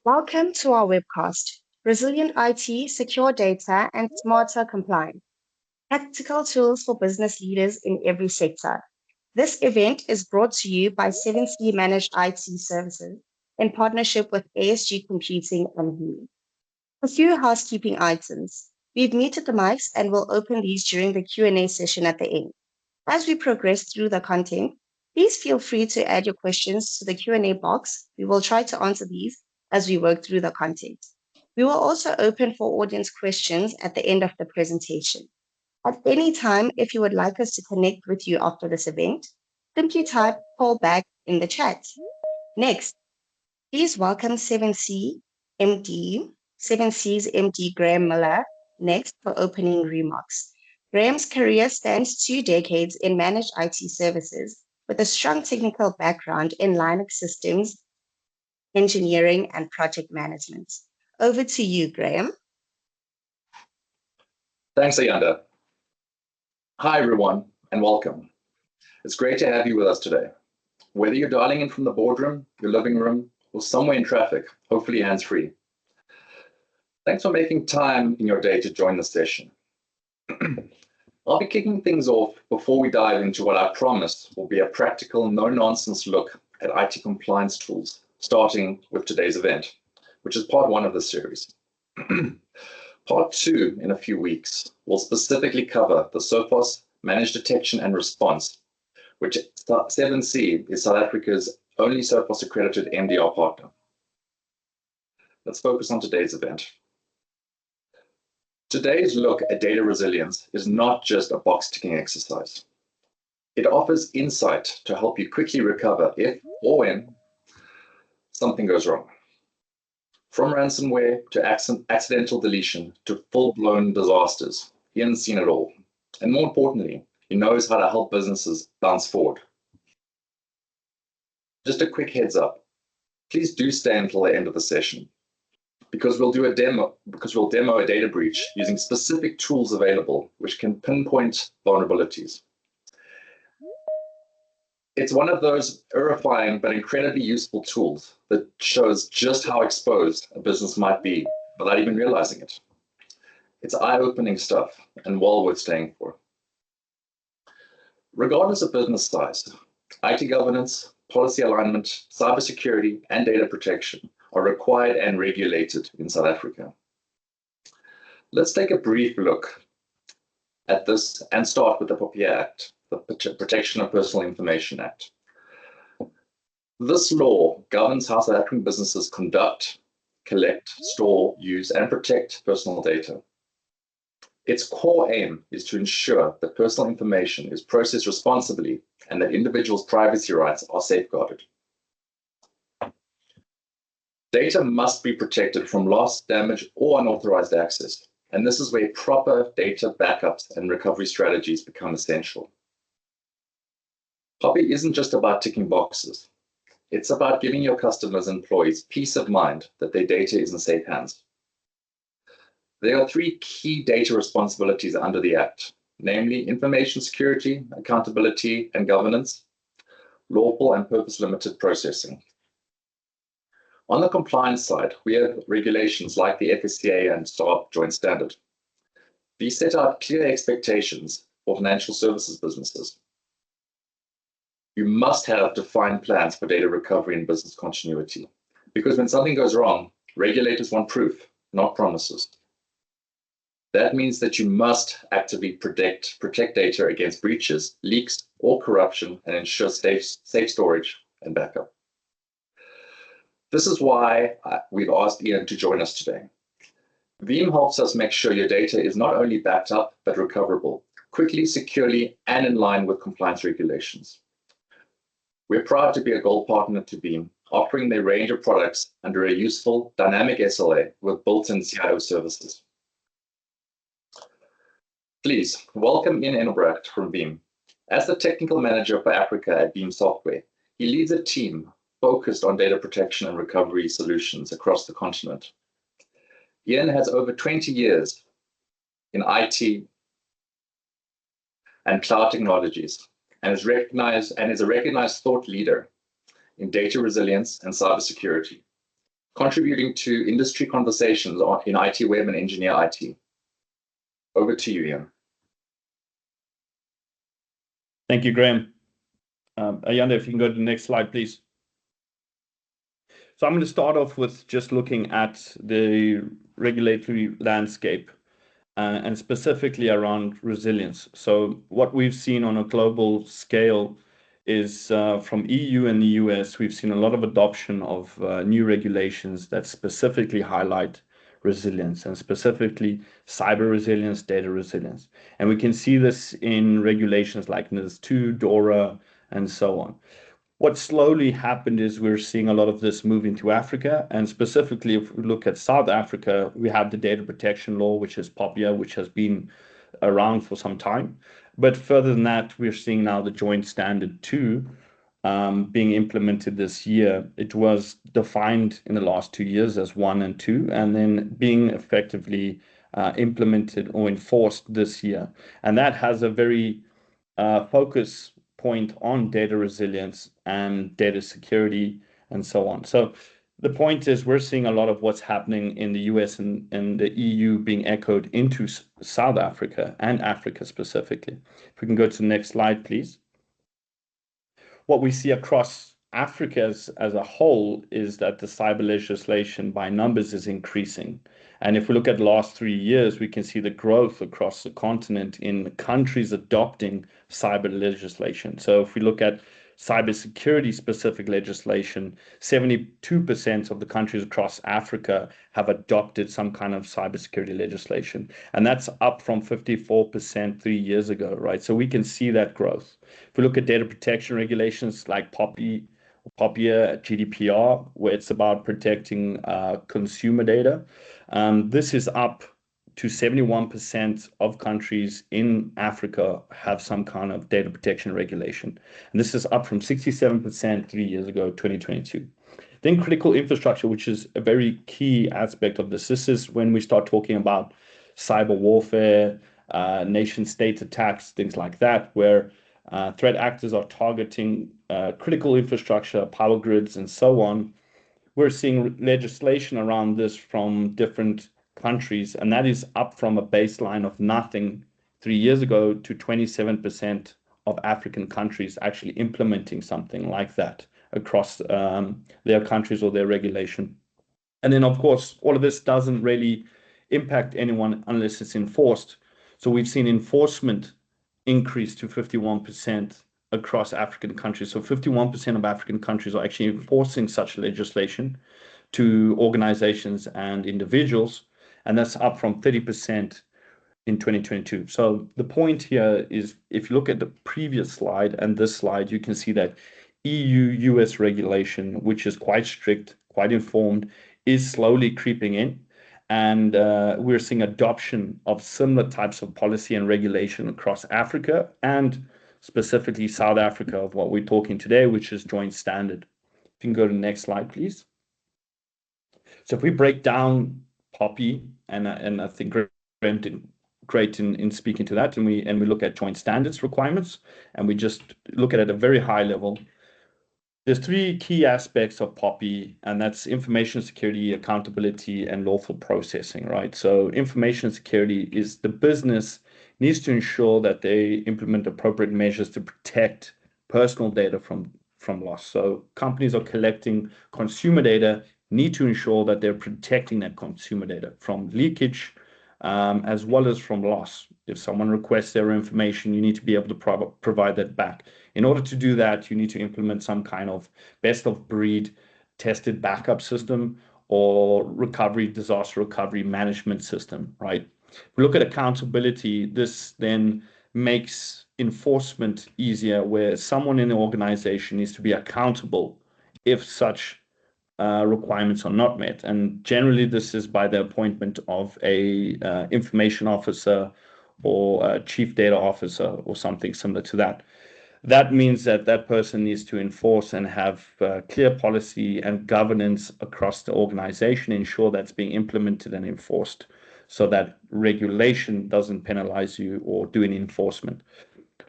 Welcome to our webcast, Resilient IT, Secure Data, and Smarter Compliance, practical tools for business leaders in every sector. This event is brought to you by 7C Managed IT Services in partnership with ASG Computing and Veeam. A few housekeeping items. We've muted the mics and will open these during the Q&A session at the end. As we progress through the content, please feel free to add your questions to the Q&A box. We will try to answer these as we work through the content. We will also open for audience questions at the end of the presentation. At any time, if you would like us to connect with you after this event, simply type call back in the chat. Next, please welcome 7C MD, 7C's MD Graham Miller, next for opening remarks. Graham's career spans 2 decades in managed IT services with a strong technical background in Linux systems, engineering, and project management. Over to you, Graham. Thanks, Ayanda. Hi, everyone, and welcome. It's great to have you with us today. Whether you're dialing in from the boardroom, your living room, or somewhere in traffic, hopefully hands-free. Thanks for making time in your day to join the session. I'll be kicking things off before we dive into what I promise will be a practical, no-nonsense look at IT compliance tools, starting with today's event, which is part 1 of the series. Part 2 in a few weeks will specifically cover the SOPHOS Managed Detection and Response, which 7C is South Africa's only SOPHOS accredited MDR partner. Let's focus on today's event. Today's look at data resilience is not just a box-ticking exercise. It offers insight to help you quickly recover if or when something goes wrong. From ransomware to accidental deletion to full-blown disasters, Ian's seen it all. And more importantly, he knows how to help businesses bounce forward. Just a quick heads up, please do stay until the end of the session because we'll demo a data breach using specific tools available which can pinpoint vulnerabilities. It's one of those terrifying but incredibly useful tools that shows just how exposed a business might be without even realizing it. It's eye-opening stuff and well worth staying for. Regardless of business size, IT governance, policy alignment, cybersecurity, and data protection are required and regulated in South Africa. Let's take a brief look at this and start with the POPIA Act, the Protection of Personal Information Act. This law governs how South African businesses conduct, collect, store, use, and protect personal data. Its core aim is to ensure that personal information is processed responsibly and that individuals' privacy rights are safeguarded. Data must be protected from loss, damage, or unauthorized access, and this is where proper data backups and recovery strategies become essential. POPIA isn't just about ticking boxes. It's about giving your customers and employees peace of mind that their data is in safe hands. There are 3 key data responsibilities under the Act, namely information security, accountability and governance, lawful and purpose-limited processing. On the compliance side, we have regulations like the FSCA and SARB Joint Standard. These set out clear expectations for financial services businesses. You must have defined plans for data recovery and business continuity, because when something goes wrong, regulators want proof, not promises. That means that you must actively protect data against breaches, leaks, or corruption and ensure safe storage and backup. This is why we've asked Ian to join us today. Veeam helps us make sure your data is not only backed up, but recoverable, quickly, securely, and in line with compliance regulations. We're proud to be a gold partner to Veeam, offering their range of products under a useful, dynamic SLA with built-in CIO services. Please welcome Ian Engelbrecht from Veeam. As the technical manager for Africa at Veeam Software, he leads a team focused on data protection and recovery solutions across the continent. Ian has over 20 years in IT and cloud technologies and is a recognized thought leader in data resilience and cybersecurity. contributing to industry conversations in IT web and engineer IT. Over to you, Ian. Thank you, Graham. Ayanda, if you can go to the next slide, please. So I'm going to start off with just looking at the regulatory landscape and specifically around resilience. So what we've seen on a global scale is from EU and the US, we've seen a lot of adoption of new regulations that specifically highlight resilience and specifically cyber resilience, data resilience. And we can see this in regulations like NIS2, DORA, and so on. What slowly happened is we're seeing a lot of this move into Africa, and specifically if we look at South Africa, we have the data protection law, which is POPIA, which has been around for some time. But further than that, we're seeing now the Joint Standard 2 being implemented this year. It was defined in the last 2 years as 1 and 2, and then being effectively implemented or enforced this year. And that has a very focus point on data resilience and data security and so on. So the point is we're seeing a lot of what's happening in the US and the EU being echoed into South Africa and Africa specifically. If we can go to the next slide, please. What we see across Africa as a whole is that the cyber legislation by numbers is increasing. And if we look at the last 3 years, we can see the growth across the continent in countries adopting cyber legislation. So if we look at cybersecurity specific legislation, 72% of the countries across Africa have adopted some kind of cybersecurity legislation. And that's up from 54% 3 years ago, right? So we can see that growth. If we look at data protection regulations like POPIA, GDPR, where it's about protecting consumer data, this is up to 71% of countries in Africa have some kind of data protection regulation. And this is up from 67% 3 years ago, 2022. Then critical infrastructure, which is a very key aspect of this. This is when we start talking about cyber warfare, nation state attacks, things like that, where threat actors are targeting critical infrastructure, power grids, and so on. We're seeing legislation around this from different countries, and that is up from a baseline of nothing 3 years ago to 27% of African countries actually implementing something like that across their countries or their regulation. And then, of course, all of this doesn't really impact anyone unless it's enforced. So we've seen enforcement increase to 51% across African countries. So 51% of African countries are actually enforcing such legislation to organizations and individuals, and that's up from 30% in 2022. So the point here is, if you look at the previous slide and this slide, you can see that EU-US regulation, which is quite strict, quite informed, is slowly creeping in. And we're seeing adoption of similar types of policy and regulation across Africa and specifically South Africa of what we're talking today, which is Joint Standard. If you can go to the next slide, please. So if we break down POPI, and I think Graham did great in speaking to that, and we look at Joint Standards requirements, and we just look at it at a very high level. There's 3 key aspects of POPI, and that's information security, accountability, and lawful processing, right? So information security is the business needs to ensure that they implement appropriate measures to protect personal data from loss. So companies are collecting consumer data, need to ensure that they're protecting that consumer data from leakage, as well as from loss. If someone requests their information, you need to be able to provide that back. In order to do that, you need to implement some kind of best of breed tested backup system or disaster recovery management system, right? If we look at accountability, this then makes enforcement easier, where someone in the organization needs to be accountable if such requirements are not met. And generally, this is by the appointment of a information officer or a chief data officer or something similar to that. That means that that person needs to enforce and have clear policy and governance across the organization, ensure that's being implemented and enforced so that regulation doesn't penalize you or do any enforcement.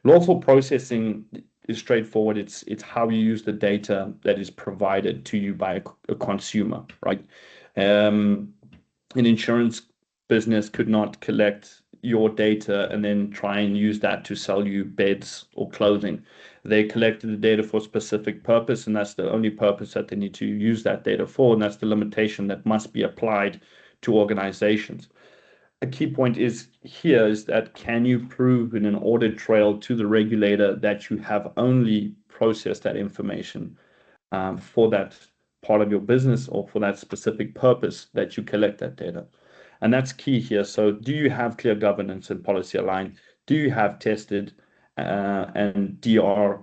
Lawful processing is straightforward. It's how you use the data that is provided to you by a consumer, right? An insurance business could not collect your data and then try and use that to sell you beds or clothing. They collected the data for a specific purpose, and that's the only purpose that they need to use that data for, and that's the limitation that must be applied to organizations. A key point is that can you prove in an audit trail to the regulator that you have only processed that information for that part of your business or for that specific purpose that you collect that data? And that's key here. So do you have clear governance and policy aligned? Do you have tested and DR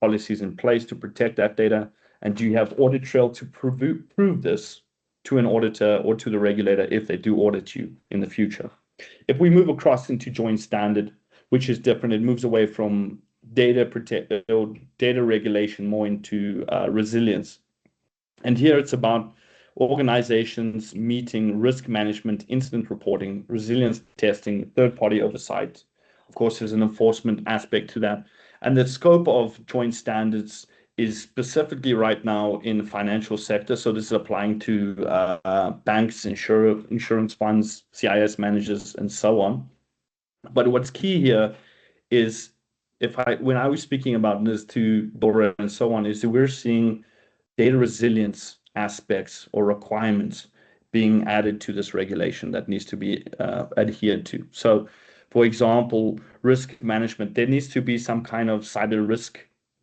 policies in place to protect that data? And do you have audit trail to prove this to an auditor or to the regulator if they do audit you in the future? If we move across into joint standard, which is different, it moves away from data regulation more into resilience. And here it's about organizations meeting risk management, incident reporting, resilience testing, third-party oversight. Of course, there's an enforcement aspect to that. And the scope of joint standards is specifically right now in the financial sector. So this is applying to banks, insurance funds, CIS managers, and so on. But what's key here is when I was speaking about this to Dora and so on, is that we're seeing data resilience aspects or requirements being added to this regulation that needs to be adhered to. So, for example, risk management, there needs to be some kind of cyber risk,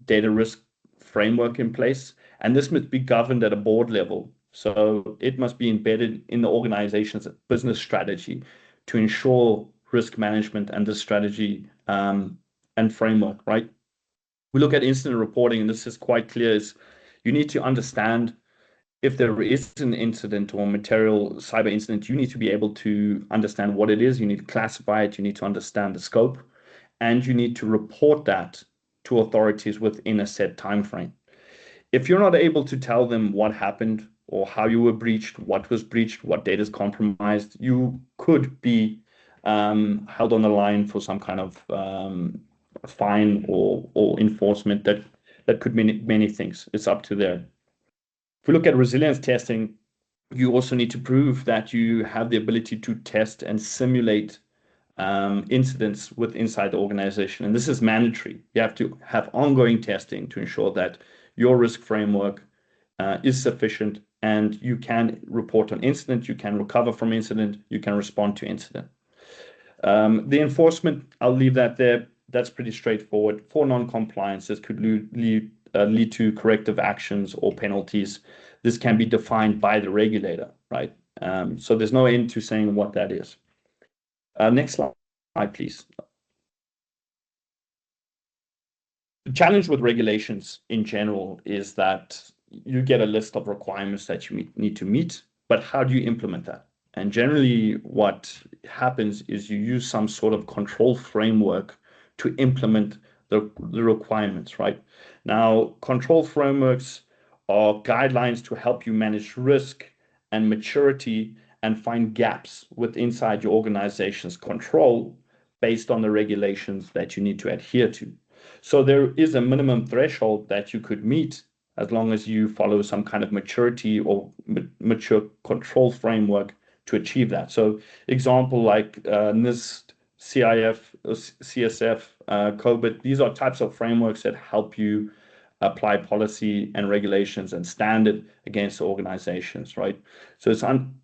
data risk framework in place, and this must be governed at a board level. So it must be embedded in the organization's business strategy to ensure risk management and the strategy and framework, right? We look at incident reporting, and this is quite clear, is you need to understand if there is an incident or material cyber incident, you need to be able to understand what it is. You need to classify it. You need to understand the scope, and you need to report that to authorities within a set time frame. If you're not able to tell them what happened or how you were breached, what was breached, what data is compromised, you could be held on the line for some kind of fine or enforcement that could mean many things. It's up to there. If we look at resilience testing, you also need to prove that you have the ability to test and simulate incidents inside the organization. And this is mandatory. You have to have ongoing testing to ensure that your risk framework is sufficient and you can report on incident, you can recover from incident, you can respond to incident. The enforcement, I'll leave that there. That's pretty straightforward. For non-compliance, this could lead to corrective actions or penalties. This can be defined by the regulator, right? So there's no end to saying what that is. Next slide, please. The challenge with regulations in general is that you get a list of requirements that you need to meet, but how do you implement that? And generally what happens is you use some sort of control framework to implement the requirements, right? Now, control frameworks are guidelines to help you manage risk and maturity and find gaps inside your organization's control based on the regulations that you need to adhere to. So there is a minimum threshold that you could meet as long as you follow some kind of maturity or mature control framework to achieve that. So example like NIST, CIF, CSF, COBIT, these are types of frameworks that help you apply policy and regulations and standard against organizations, right? So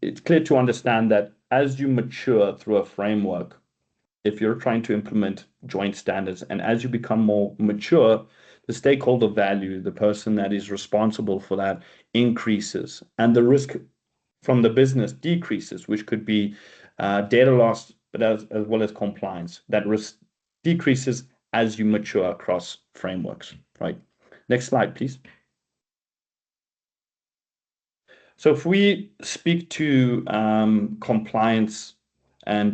it's clear to understand that as you mature through a framework, if you're trying to implement joint standards and as you become more mature, the stakeholder value, the person that is responsible for that increases and the risk from the business decreases, which could be data loss, but as well as compliance. That risk decreases as you mature across frameworks, right? Next slide, please. So if we speak to compliance and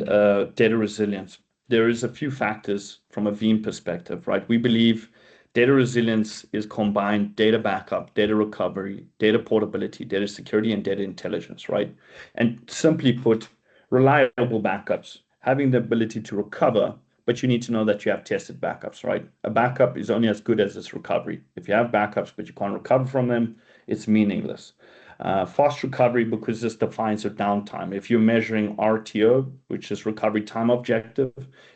data resilience, there is a few factors from a Veeam perspective, right? We believe data resilience is combined data backup, data recovery, data portability, data security, and data intelligence, right? And simply put, reliable backups, having the ability to recover but you need to know that you have tested backups, right? A backup is only as good as its recovery. If you have backups, but you can't recover from them, it's meaningless. Fast recovery, because this defines your downtime. If you're measuring RTO, which is recovery time objective,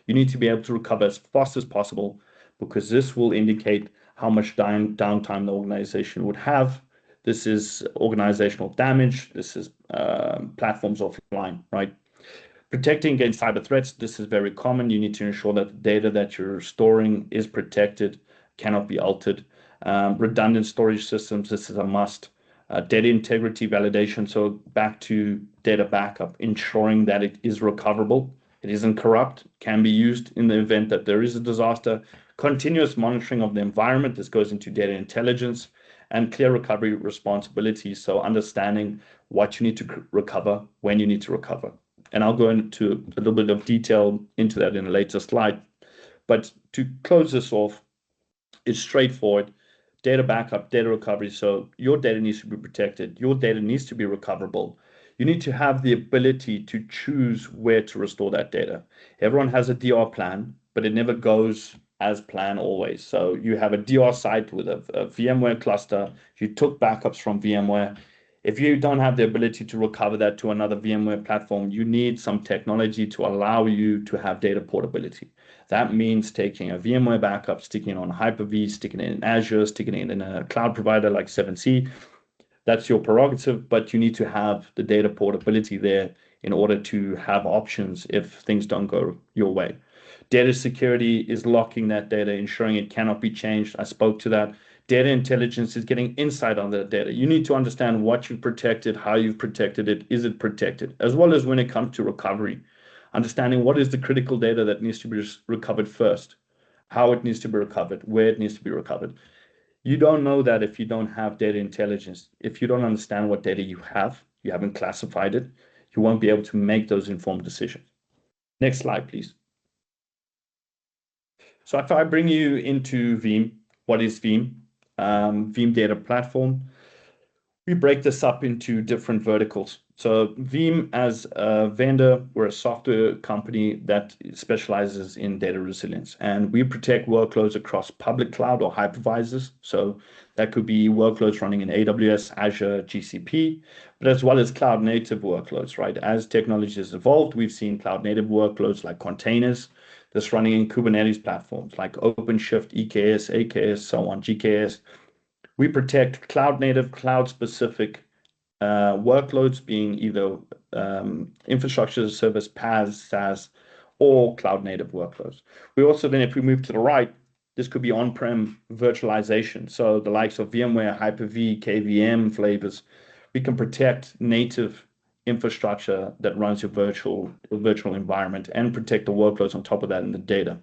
you need to be able to recover as fast as possible, because this will indicate how much downtime the organization would have. This is organizational damage. This is platforms offline, right? Protecting against cyber threats, this is very common. You need to ensure that the data that you're storing is protected, cannot be altered. Redundant storage systems, this is a must. Data integrity validation, so back to data backup, ensuring that it is recoverable, it isn't corrupt, can be used in the event that there is a disaster. Continuous monitoring of the environment, this goes into data intelligence, and clear recovery responsibilities, so understanding what you need to recover, when you need to recover. And I'll go into a little bit of detail into that in a later slide. But to close this off, it's straightforward. Data backup, data recovery. So your data needs to be protected. Your data needs to be recoverable. You need to have the ability to choose where to restore that data. Everyone has a DR plan, but it never goes as planned always. So you have a DR site with a VMware cluster. You took backups from VMware. If you don't have the ability to recover that to another VMware platform, you need some technology to allow you to have data portability. That means taking a VMware backup, sticking it on Hyper-V, sticking it in Azure, sticking it in a cloud provider like 7C. That's your prerogative, but you need to have the data portability there in order to have options if things don't go your way. Data security is locking that data, ensuring it cannot be changed. I spoke to that. Data intelligence is getting insight on the data. You need to understand what you've protected, how you've protected it, is it protected, as well as when it comes to recovery, understanding what is the critical data that needs to be recovered first, how it needs to be recovered, where it needs to be recovered. You don't know that if you don't have data intelligence. If you don't understand what data you haven't classified it, you won't be able to make those informed decisions. Next slide, please. So if I bring you into Veeam, what is Veeam? Veeam Data Platform. We break this up into different verticals. So Veeam as a vendor, we're a software company that specializes in data resilience, and we protect workloads across public cloud or hypervisors. So that could be workloads running in AWS, Azure, GCP, but as well as cloud native workloads, right? As technology has evolved, we've seen cloud native workloads like containers that's running in Kubernetes platforms like OpenShift, EKS, AKS, so on, GKS. We protect cloud native, cloud specific workloads, being either infrastructure as a service, PaaS, SaaS, or cloud native workloads. We also then, if we move to the right, this could be on-prem virtualization. So the likes of VMware, Hyper-V, KVM flavors, we can protect native infrastructure that runs your virtual environment and protect the workloads on top of that and the data.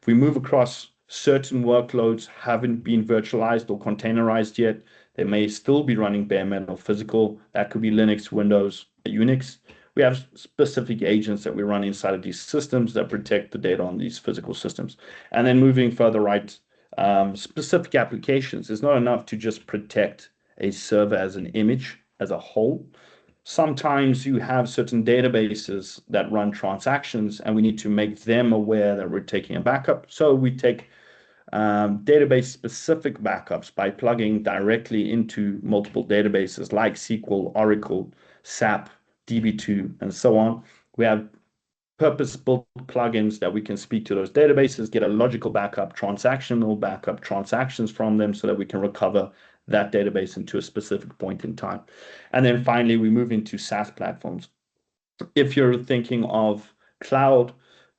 If we move across, certain workloads haven't been virtualized or containerized yet. They may still be running bare metal physical. That could be Linux, Windows, Unix. We have specific agents that we run inside of these systems that protect the data on these physical systems. And then moving further right, specific applications. It's not enough to just protect a server as an image as a whole. Sometimes you have certain databases that run transactions, and we need to make them aware that we're taking a backup. So we take database-specific backups by plugging directly into multiple databases like SQL, Oracle, SAP, DB2, and so on. We have purpose-built plugins that we can speak to those databases, get a logical backup, transactional backup, transactions from them so that we can recover that database into a specific point in time. And then finally, we move into SaaS platforms. If you're thinking of cloud,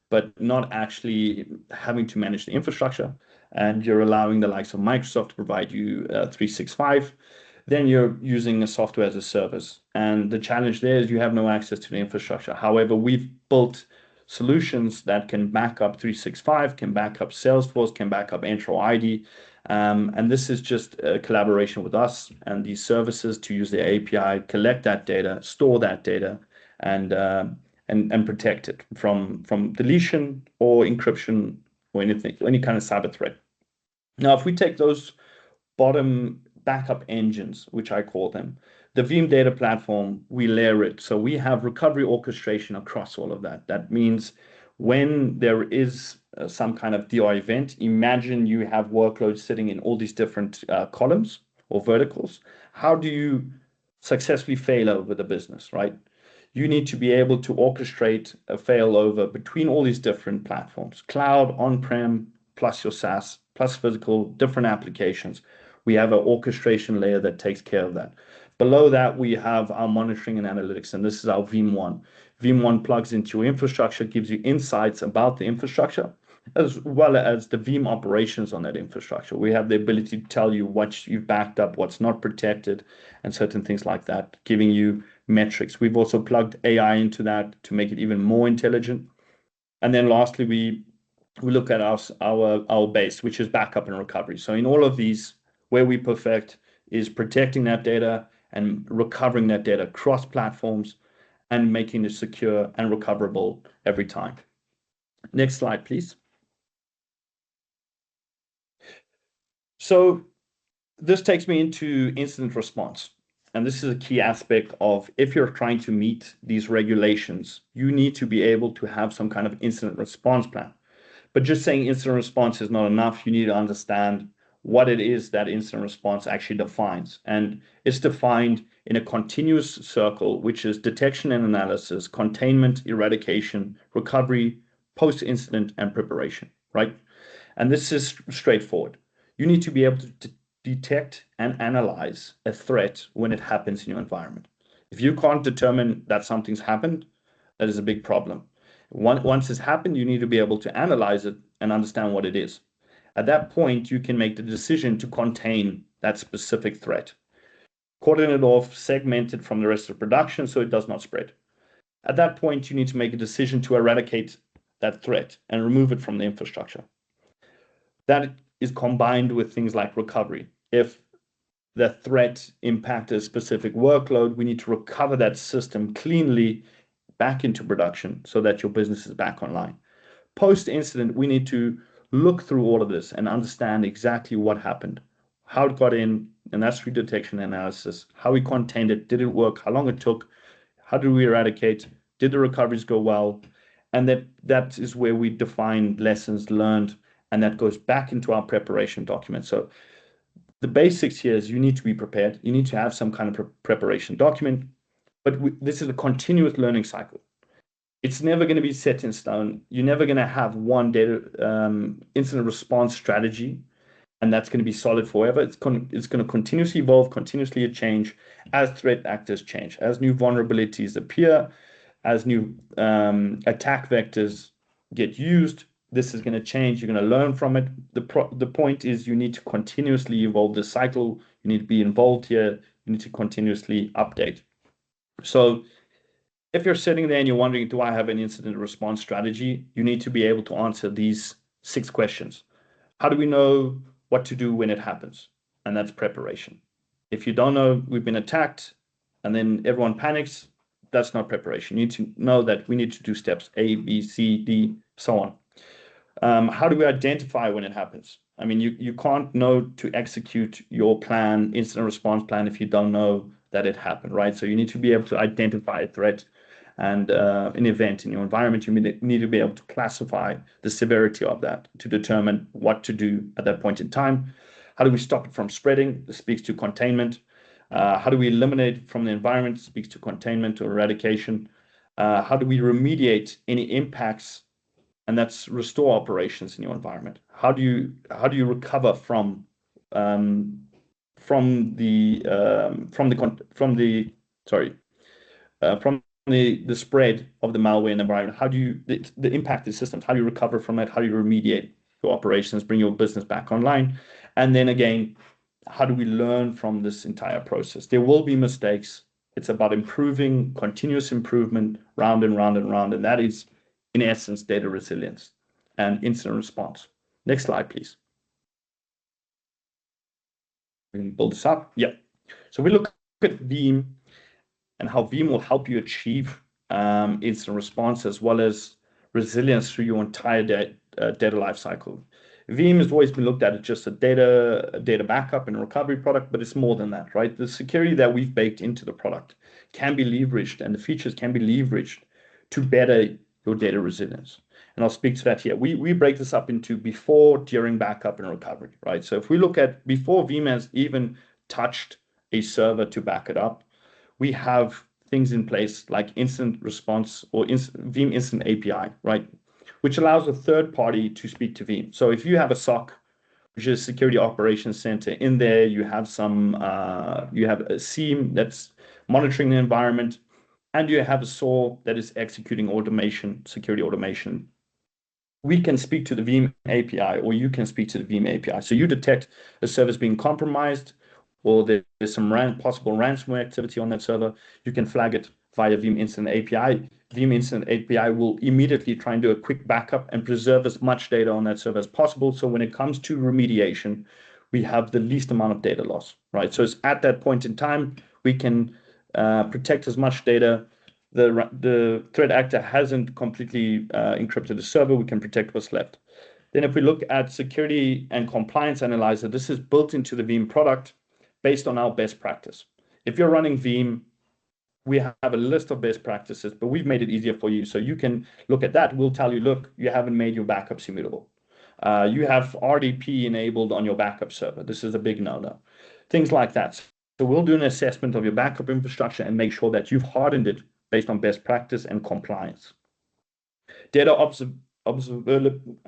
but not actually having to manage the infrastructure, and you're allowing the likes of Microsoft to provide you 365, then you're using a software as a service. And the challenge there is you have no access to the infrastructure. However, we've built solutions that can back up 365, can back up Salesforce, can back up Intro ID. And this is just a collaboration with us and these services to use the API, collect that data, store that data, and protect it from deletion or encryption or anything, any kind of cyber threat. Now, if we take those bottom backup engines, which I call them, the Veeam Data Platform, we layer it. So we have recovery orchestration across all of that. That means when there is some kind of DI event. Imagine you have workloads sitting in all these different columns or verticals. How do you successfully fail over the business, right? You need to be able to orchestrate a failover between all these different platforms, cloud, on-prem, plus your SaaS, plus physical, different applications. We have an orchestration layer that takes care of that. Below that, we have our monitoring and analytics, and this is our Veeam One. Veeam One plugs into your infrastructure, gives you insights about the infrastructure, as well as the Veeam operations on that infrastructure. We have the ability to tell you what you've backed up, what's not protected, and certain things like that, giving you metrics. We've also plugged AI into that to make it even more intelligent. And then lastly, we look at our base, which is backup and recovery. So in all of these, where we perfect is protecting that data and recovering that data across platforms and making it secure and recoverable every time. Next slide, please. So this takes me into incident response. And this is a key aspect of if you're trying to meet these regulations, you need to be able to have some kind of incident response plan. But just saying incident response is not enough. You need to understand what it is that incident response actually defines. And it's defined in a continuous circle, which is detection and analysis, containment, eradication, recovery, post-incident, and preparation, right? And this is straightforward. You need to be able to detect and analyze a threat when it happens in your environment. If you can't determine that something's happened, that is a big problem. Once it's happened, you need to be able to analyze it and understand what it is. At that point, you can make the decision to contain that specific threat, cordon it off, segment it from the rest of production so it does not spread. At that point, you need to make a decision to eradicate that threat and remove it from the infrastructure. That is combined with things like recovery. If the threat impacted a specific workload, we need to recover that system cleanly back into production so that your business is back online. Post-incident, we need to look through all of this and understand exactly what happened, how it got in, and that's through detection and analysis, how we contained it, did it work, how long it took, how did we eradicate, did the recoveries go well, and that is where we define lessons learned, and that goes back into our preparation document. So the basics here is you need to be prepared, you need to have some kind of preparation document, but this is a continuous learning cycle. It's never going to be set in stone. You're never going to have one data incident response strategy, and that's going to be solid forever. It's going to continuously evolve, continuously change as threat actors change, as new vulnerabilities appear, as new attack vectors get used. This is going to change. You're going to learn from it. The point is you need to continuously evolve the cycle. You need to be involved here. You need to continuously update. So if you're sitting there and you're wondering, do I have an incident response strategy? You need to be able to answer these 6 questions. How do we know what to do when it happens? And that's preparation. If you don't know we've been attacked and then everyone panics, that's not preparation. You need to know that we need to do steps A, B, C, D, so on. How do we identify when it happens? I mean, you can't know to execute your plan, incident response plan, if you don't know that it happened, right? So you need to be able to identify a threat and an event in your environment. You need to be able to classify the severity of that to determine what to do at that point in time. How do we stop it from spreading? This speaks to containment. How do we eliminate it from the environment? This speaks to containment or eradication. How do we remediate any impacts? And that's restore operations in your environment. How do you recover from the spread of the malware in the environment? How do you the impacted systems? How do you recover from it? How do you remediate your operations, bring your business back online? And then again, how do we learn from this entire process? There will be mistakes. It's about improving, continuous improvement, round and round and round, and that is, in essence, data resilience and incident response. Next slide, please. We can build this up. Yeah. So we look at Veeam and how Veeam will help you achieve incident response as well as resilience through your entire data lifecycle. Veeam has always been looked at as just a data backup and recovery product, but it's more than that, right? The security that we've baked into the product can be leveraged, and the features can be leveraged to better your data resilience. and I'll speak to that here. We break this up into before, during backup, and recovery, right? So if we look at before Veeam has even touched a server to back it up, we have things in place like incident response or Veeam Incident API, right? Which allows a third party to speak to Veeam. So if you have a SOC, which is Security Operations Center, in there you have you have a SIEM that's monitoring the environment, and you have a SOAR that is executing automation, security automation. We can speak to the Veeam API, or you can speak to the Veeam API. So you detect a service being compromised, or there's some possible ransomware activity on that server, you can flag it via Veeam Incident API. Veeam Incident API will immediately try and do a quick backup and preserve as much data on that server as possible. So when it comes to remediation, we have the least amount of data loss, right? So it's at that point in time, we can protect as much data. The threat actor hasn't completely encrypted the server, we can protect what's left. Then if we look at security and compliance analyzer, this is built into the Veeam product based on our best practice. If you're running Veeam, we have a list of best practices, but we've made it easier for you. So you can look at that. We'll tell you, look, you haven't made your backups immutable. You have RDP enabled on your backup server. This is a big no-no. Things like that. So we'll do an assessment of your backup infrastructure and make sure that you've hardened it based on best practice and compliance. I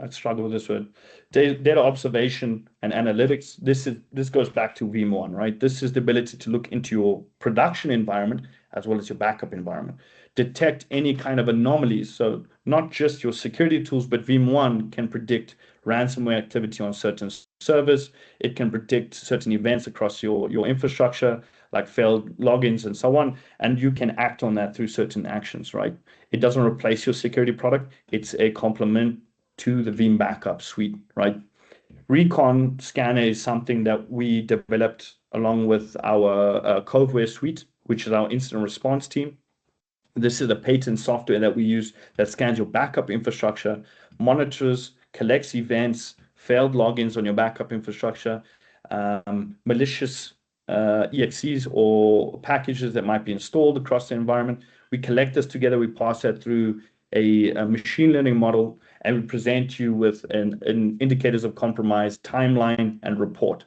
struggle with this word. Data observation and analytics. This goes back to Veeam 1, right? This is the ability to look into your production environment as well as your backup environment. Detect any kind of anomalies. So not just your security tools, but Veeam 1 can predict ransomware activity on certain servers. It can predict certain events across your infrastructure, like failed logins and so on, and you can act on that through certain actions, right? It doesn't replace your security product. It's a complement to the Veeam backup suite, right? Recon Scanner is something that we developed along with our Coveware suite, which is our incident response team. This is a patent software that we use that scans your backup infrastructure, monitors, collects events, failed logins on your backup infrastructure, malicious EXEs or packages that might be installed across the environment. We collect this together, we pass that through a machine learning model, and we present you with an indicators of compromise, timeline, and report.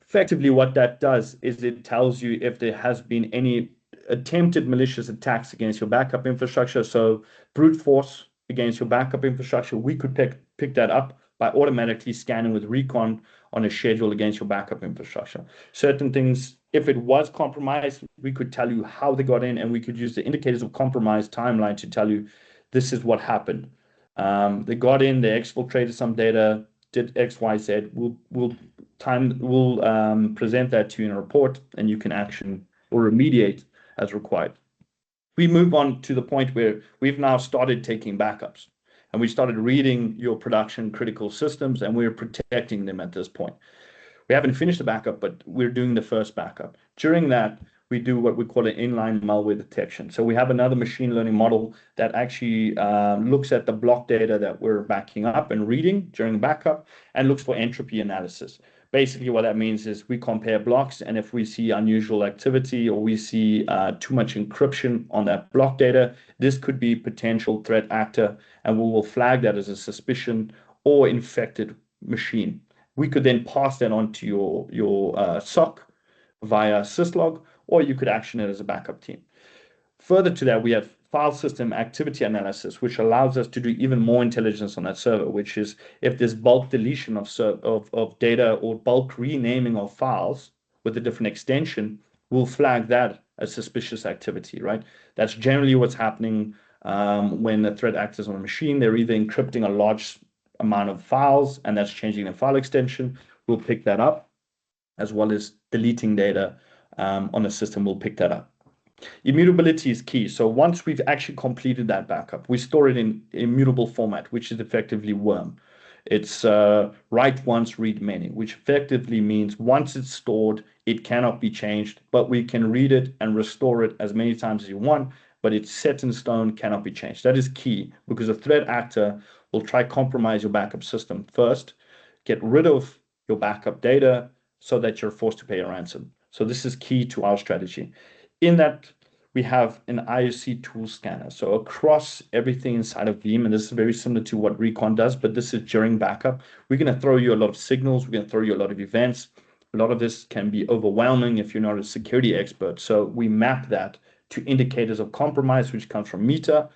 Effectively, what that does is it tells you if there has been any attempted malicious attacks against your backup infrastructure. So brute force against your backup infrastructure, we could pick that up by automatically scanning with Recon on a schedule against your backup infrastructure. Certain things, if it was compromised, we could tell you how they got in, and we could use the indicators of compromise timeline to tell you this is what happened. They got in, they exfiltrated some data, did X, Y, Z. We'll present that to you in a report, and you can action or remediate as required. We move on to the point where we've now started taking backups, and we started reading your production critical systems, and we're protecting them at this point. We haven't finished the backup, but we're doing the first backup. During that, we do what we call an inline malware detection. So we have another machine learning model that actually looks at the block data that we're backing up and reading during backup and looks for entropy analysis. Basically, what that means is we compare blocks, and if we see unusual activity or we see too much encryption on that block data, this could be potential threat actor, and we will flag that as a suspicion or infected machine. We could then pass that on to your SOC via syslog, or you could action it as a backup team. Further to that, we have file system activity analysis, which allows us to do even more intelligence on that server, which is if there's bulk deletion of data or bulk renaming of files with a different extension, we'll flag that as suspicious activity, right? That's generally what's happening when the threat actors on a machine. They're either encrypting a large amount of files, and that's changing the file extension. We'll pick that up, as well as deleting data on the system, we'll pick that up. Immutability is key. So once we've actually completed that backup, we store it in immutable format, which is effectively worm. It's write once, read many, which effectively means once it's stored, it cannot be changed, but we can read it and restore it as many times as you want, but it's set in stone, cannot be changed. That is key, because a threat actor will try compromise your backup system first, get rid of your backup data so that you're forced to pay a ransom. So this is key to our strategy. In that, we have an IOC tool scanner. So across everything inside of Veeam, and this is very similar to what Recon does, but this is during backup. We're going to throw you a lot of signals. We're going to throw you a lot of events. A lot of this can be overwhelming if you're not a security expert. So we map that to indicators of compromise, which comes from META,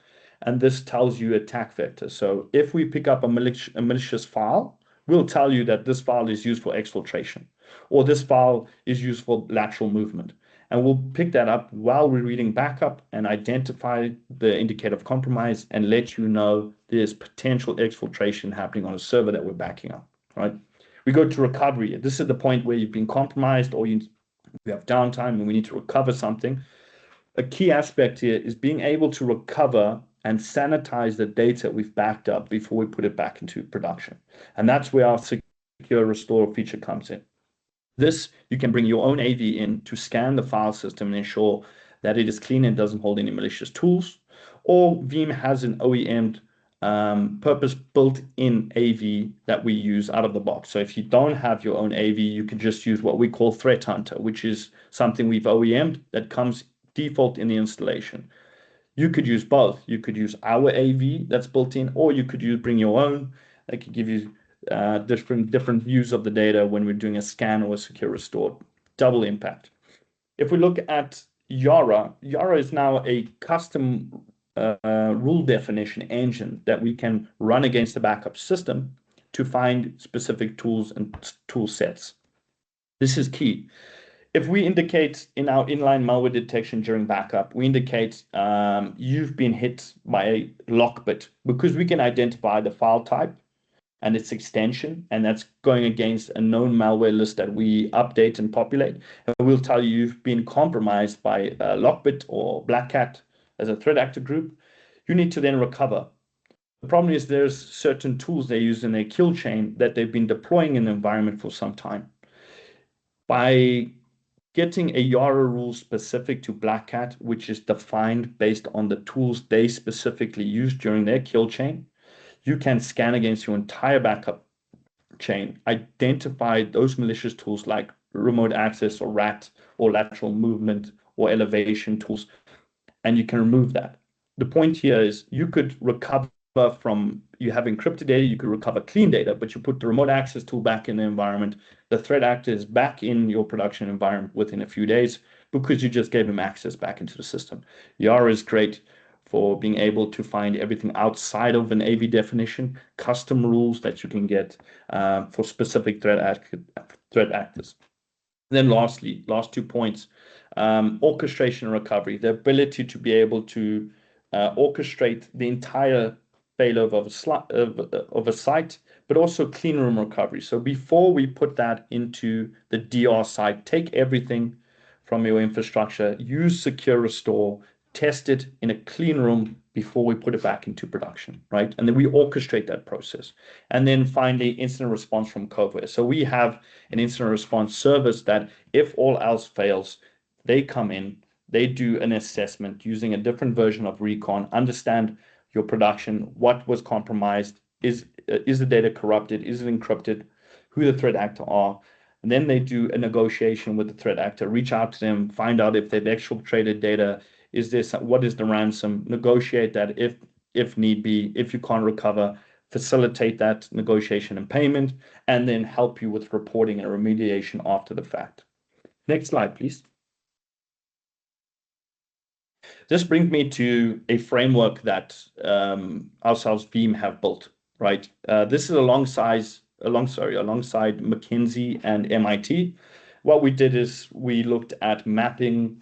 and this tells you attack vector. So if we pick up a malicious file, we'll tell you that this file is used for exfiltration, or this file is used for lateral movement. And we'll pick that up while we're reading backup and identify the indicator of compromise and let you know there's potential exfiltration happening on a server that we're backing up, right? We go to recovery. This is the point where you've been compromised or you have downtime and we need to recover something. A key aspect here is being able to recover and sanitize the data we've backed up before we put it back into production. And that's where our secure restore feature comes in. This, you can bring your own AV in to scan the file system and ensure that it is clean and doesn't hold any malicious tools. Or Veeam has an OEM purpose-built in AV that we use out of the box. So if you don't have your own AV, you can just use what we call Threat Hunter, which is something we've OEM'd that comes default in the installation. You could use both. You could use our AV that's built in, or you could bring your own. That could give you different views of the data when we're doing a scan or a secure restore. Double impact. If we look at Yara is now a custom rule definition engine that we can run against the backup system to find specific tools and tool sets. This is key. If we indicate in our inline malware detection during backup, we indicate you've been hit by a lockbit, because we can identify the file type and its extension, and that's going against a known malware list that we update and populate. And we'll tell you you've been compromised by Lockbit or Black Hat as a threat actor group. You need to then recover. The problem is there's certain tools they use in their kill chain that they've been deploying in the environment for some time. By getting a Yara rule specific to Black Hat, which is defined based on the tools they specifically use during their kill chain, you can scan against your entire backup chain, identify those malicious tools like remote access or RAT or lateral movement or elevation tools, and you can remove that. The point here is you could recover from, you have encrypted data, you could recover clean data, but you put the remote access tool back in the environment, the threat actor is back in your production environment within a few days because you just gave him access back into the system. Yara is great for being able to find everything outside of an AV definition, custom rules that you can get for specific threat actors. Then lastly, last 2 points, orchestration and recovery, the ability to be able to orchestrate the entire failover of a site, but also clean room recovery. So before we put that into the DR site, take everything from your infrastructure, use secure restore, test it in a clean room before we put it back into production, right? And then we orchestrate that process. And then finally, incident response from Coveware. So we have an incident response service that if all else fails, they come in, they do an assessment using a different version of Recon, understand your production, what was compromised, is the data corrupted, is it encrypted, who the threat actor are, and then they do a negotiation with the threat actor, reach out to them, find out if they've exfiltrated data, what is the ransom, negotiate that if need be, if you can't recover, facilitate that negotiation and payment, and then help you with reporting and remediation after the fact. Next slide, please. This brings me to a framework that ourselves, Veeam, have built, right? This is alongside McKinsey and MIT. What we did is we looked at mapping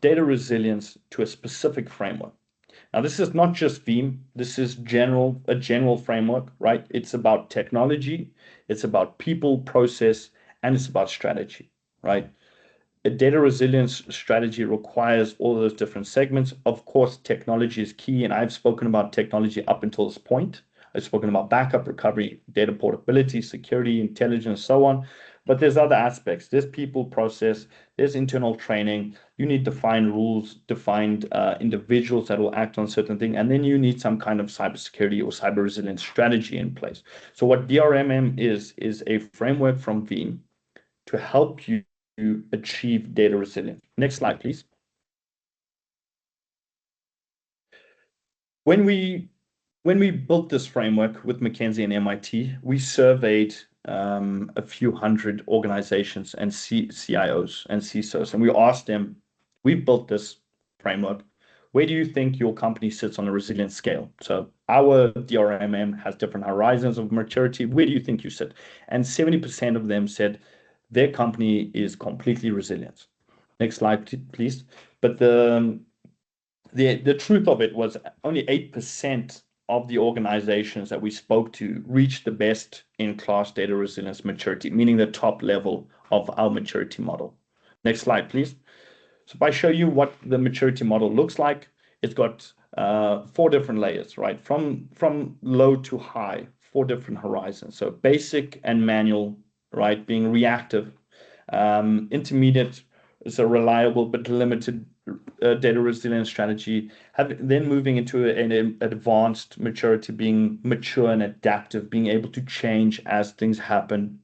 data resilience to a specific framework. Now, this is not just Veeam. This is a general framework, right? It's about technology, it's about people, process, and it's about strategy, right? A data resilience strategy requires all those different segments. Of course, technology is key, and I've spoken about technology up until this point. I've spoken about backup, recovery, data portability, security, intelligence, so on. But there's other aspects. There's people, process, there's internal training. You need defined rules, defined individuals that will act on certain things, and then you need some kind of cybersecurity or cyber resilience strategy in place. So what DRMM is a framework from Veeam to help you achieve data resilience. Next slide, please. When we built this framework with McKinsey and MIT, we surveyed a few hundred organizations and CIOs and CISOs, and we asked them, we built this framework. Where do you think your company sits on a resilience scale? So our DRMM has different horizons of maturity. Where do you think you sit? And 70% of them said their company is completely resilient. Next slide, please. But the truth of it was only 8% of the organizations that we spoke to reached the best in class data resilience maturity, meaning the top level of our maturity model. Next slide, please. So if I show you what the maturity model looks like, it's got 4 different layers, right? From low to high, 4 different horizons. So basic and manual, right? Being reactive. Intermediate is a reliable but limited data resilience strategy. Then moving into an advanced maturity, being mature and adaptive, being able to change as things happen.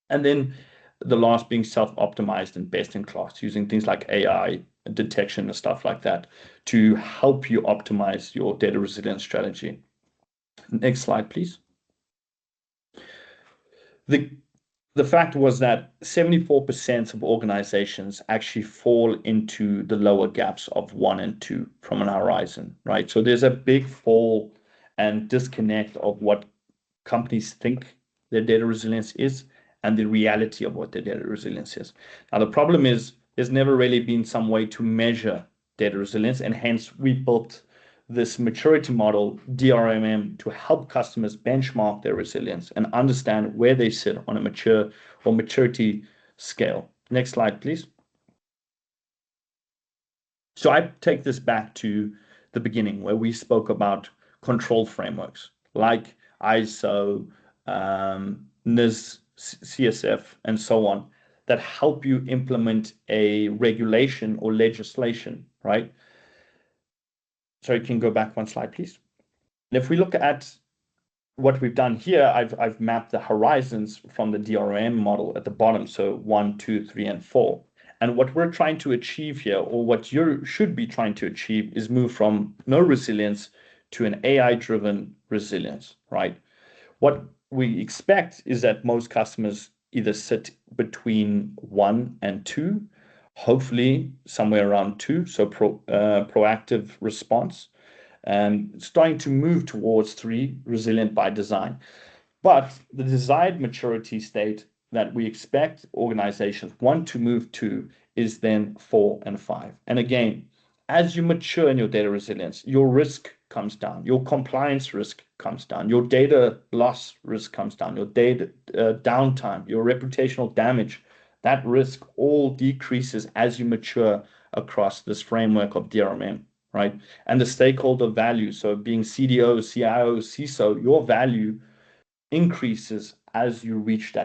And then the last being self-optimized and best in class, using things like AI detection and stuff like that to help you optimize your data resilience strategy. Next slide, please. The fact was that 74% of organizations actually fall into the lower gaps of 1 and 2 from an horizon, right? So there's a big fall and disconnect of what companies think their data resilience is and the reality of what their data resilience is. Now, the problem is there's never really been some way to measure data resilience, and hence we built this maturity model, DRMM, to help customers benchmark their resilience and understand where they sit on a mature or maturity scale. Next slide, please. So I take this back to the beginning where we spoke about control frameworks like ISO, NIS, CSF, and so on, that help you implement a regulation or legislation, right? So you can go back 1 slide, please. And if we look at what we've done here, I've mapped the horizons from the DRM model at the bottom, so 1, 2, 3, and 4. And what we're trying to achieve here, or what you should be trying to achieve, is move from no resilience to an AI-driven resilience, right? What we expect is that most customers either sit between 1 and 2, hopefully somewhere around 2, so proactive response, and starting to move towards 3, resilient by design. But the desired maturity state that we expect organizations want to move to is then 4 and 5. And again, as you mature in your data resilience, your risk comes down, your compliance risk comes down, your data loss risk comes down, your data downtime, your reputational damage, that risk all decreases as you mature across this framework of DRMM, right? And the stakeholder value, so being CDO, CIO, CISO, your value increases as you reach that